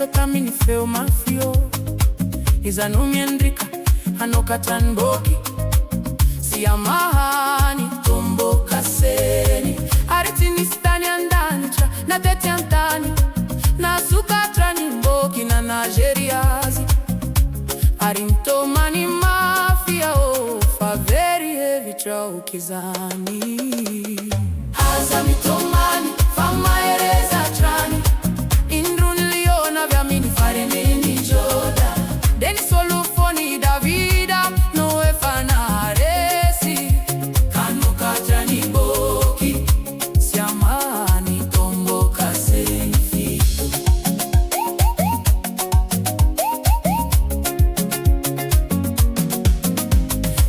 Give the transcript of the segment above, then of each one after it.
tramini feu mafio izanumiendrika hanokatan boki siamahani tomboka seni aritini stani andancha na teti antani na sukatrani mboki na Nigeriazi arintomani mafia o faveri evitra ukizani azamitomani fama ereza trani indruniliona vya mini fareneni joda deni solufoni davida noe fanaresi kanuka trani boki siamani tomboka senfi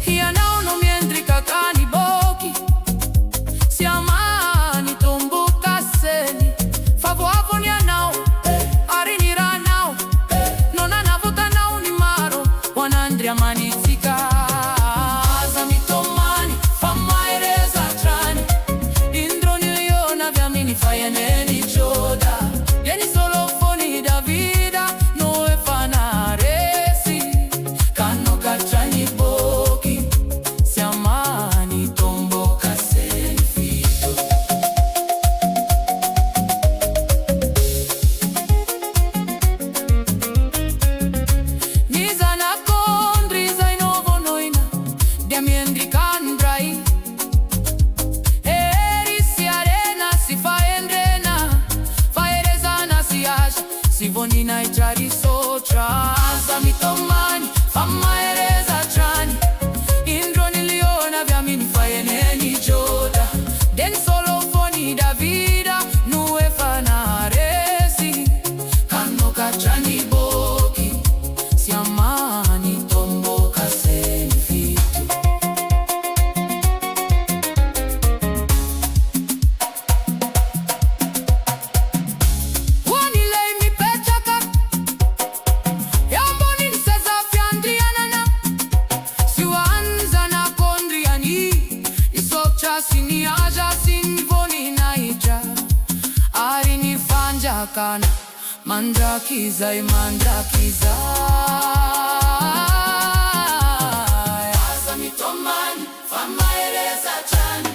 hiya naono miendrika kani boki siamani tomboka seni favo avonia nao arinira nao nona navuta nao ni maro wanandria manitika azamitomani famaereza trani indroniliona vya mini fayeneni joda yeni solofoni davida noe fanaresi kanoka trani boki siamani tomboka senfito niza na kondri za inovo noina diamiendrikandrai eri si arena si faendrena faerezana si asha si vonina ichari sotra azamitomani famaereza trani indroniliona vya mini fayeneni joda den solofoni davida nue fanaresi kanoka trani boki siamani tomboka senfitu wanilei mipechaka yamboni nseza fyandrianana siwanza na kondriani isopcha siniaja sinvoni naija arinifanja kana mandrakiza imandrakiza azamitomani famaereza trani